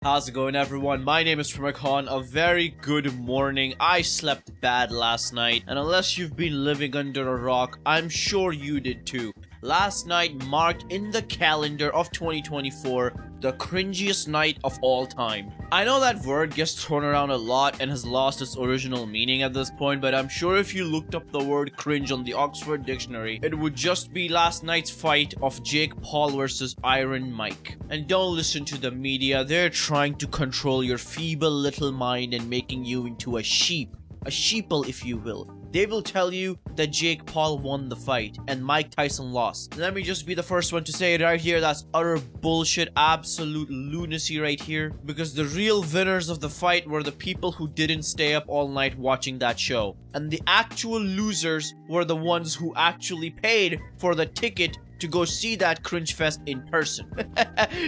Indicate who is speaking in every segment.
Speaker 1: How's it going, everyone? My name is Primacon. A very good morning. I slept bad last night, and unless you've been living under a rock, I'm sure you did too. Last night marked in the calendar of 2024 the cringiest night of all time. I know that word gets thrown around a lot and has lost its original meaning at this point, but I'm sure if you looked up the word cringe on the Oxford Dictionary, it would just be last night's fight of Jake Paul versus Iron Mike. And don't listen to the media, they're trying to control your feeble little mind and making you into a sheeple if you will. They will tell you that Jake Paul won the fight and Mike Tyson lost. Let me just be the first one to say it right here. That's utter bullshit, absolute lunacy right here. Because the real winners of the fight were the people who didn't stay up all night watching that show. And the actual losers were the ones who actually paid for the ticket to go see that cringe fest in person.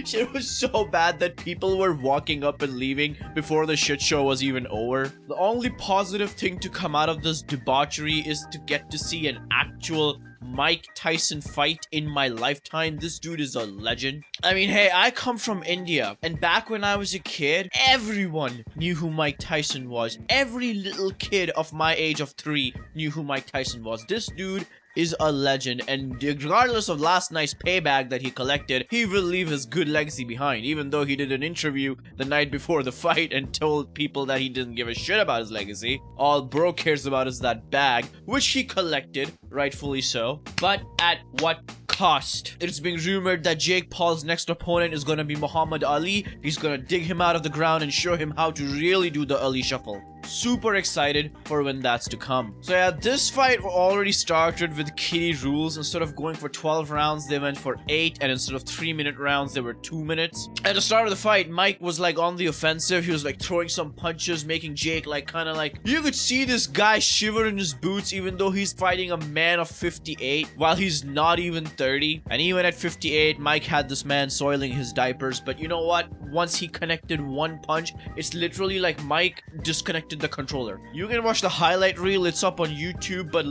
Speaker 1: Shit was so bad that people were walking up and leaving before the shit show was even over. The only positive thing to come out of this debauchery is to get to see an actual Mike Tyson fight in my lifetime. This dude is a legend. I mean, hey, I come from India, and back when I was a kid, everyone knew who Mike Tyson was. Every little kid of my age of 3 knew who Mike Tyson was. This dude is a legend, and regardless of last night's payback that he collected, he will leave his good legacy behind, even though he did an interview the night before the fight and told people that he didn't give a shit about his legacy. All bro cares about is that bag, which he collected, rightfully so, but at what cost? It's being rumored that Jake Paul's next opponent is gonna be Muhammad Ali. He's gonna dig him out of the ground and show him how to really do the Ali shuffle. Super excited for when that's to come. So yeah, this fight already started with kiddie rules. Instead of going for 12 rounds, they went for 8, and instead of 3-minute rounds, they were 2 minutes. At the start of the fight, Mike was like on the offensive. He was like throwing some punches, making Jake like kind of like, you could see this guy shiver in his boots even though he's fighting a man of 58 while he's not even 30. And even at 58, Mike had this man soiling his diapers. But you know what? Once he connected one punch, it's literally like Mike disconnected the controller. You can watch the highlight reel, it's up on YouTube, but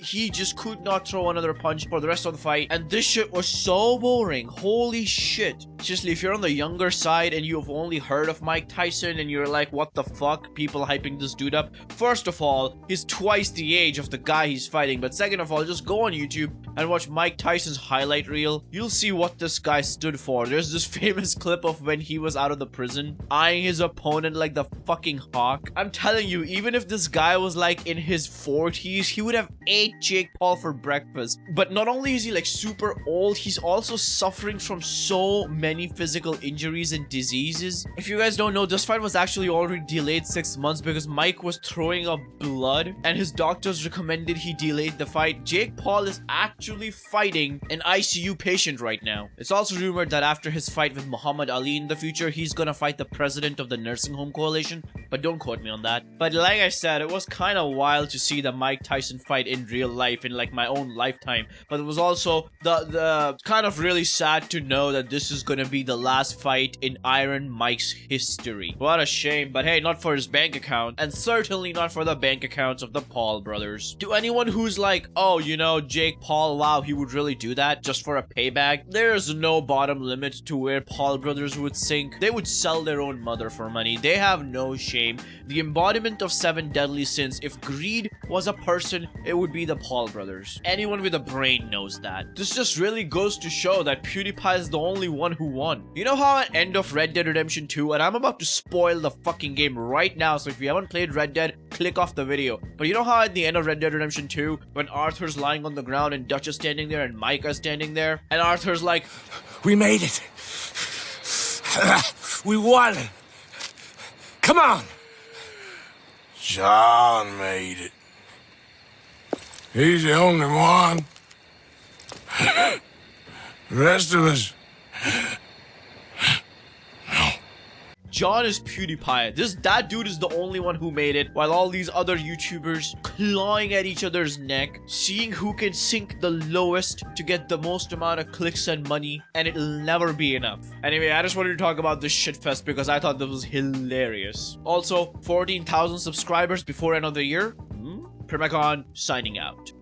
Speaker 1: he just could not throw another punch for the rest of the fight, and this shit was so boring. Holy shit. Seriously, if you're on the younger side and you've only heard of Mike Tyson and you're like, what the fuck, people hyping this dude up, first of all, he's twice the age of the guy he's fighting, but second of all, just go on YouTube and watch Mike Tyson's highlight reel. You'll see what this guy stood for. There's this famous clip of when he was out of the prison, eyeing his opponent like the fucking hawk. I'm telling you, even if this guy was like in his 40s, he would have ate Jake Paul for breakfast. But not only is he like super old, he's also suffering from so many physical injuries and diseases. If you guys don't know, this fight was actually already delayed 6 months because Mike was throwing up blood and his doctors recommended he delayed the fight. Jake Paul is actually fighting an ICU patient right now. It's also rumored that after his fight with Muhammad Ali in the future, he's gonna fight the president of the nursing home coalition, but don't quote me on that. But like I said, it was kind of wild to see the Mike Tyson fight in real life in like my own lifetime, but it was also the kind of really sad to know that this is gonna be the last fight in Iron Mike's history. What a shame, but hey, not for his bank account, and certainly not for the bank accounts of the Paul brothers. To anyone who's like, oh, you know, Jake Paul, wow, he would really do that just for a payback, there's no bottom limit to where Paul brothers would sink. They would sell their own mother for money. They have no shame. The embodiment of 7 deadly sins. If greed was a person, it would be the Paul brothers. Anyone with a brain knows that. This just really goes to show that PewDiePie is the only one who won. You know how at end of Red Dead Redemption 2, and I'm about to spoil the fucking game right now, so if you haven't played Red Dead, click off the video. But you know how at the end of Red Dead Redemption 2, when Arthur's lying on the ground and Dutch is standing there and Micah's standing there, and Arthur's like,
Speaker 2: we made it. We won. Come on.
Speaker 3: John made it. He's the only one. The rest of us...
Speaker 1: John is PewDiePie. That dude is the only one who made it, while all these other YouTubers clawing at each other's neck, seeing who can sink the lowest to get the most amount of clicks and money, and it'll never be enough. Anyway, I just wanted to talk about this shitfest because I thought that was hilarious. Also, 14,000 subscribers before end of the year. Primacon signing out.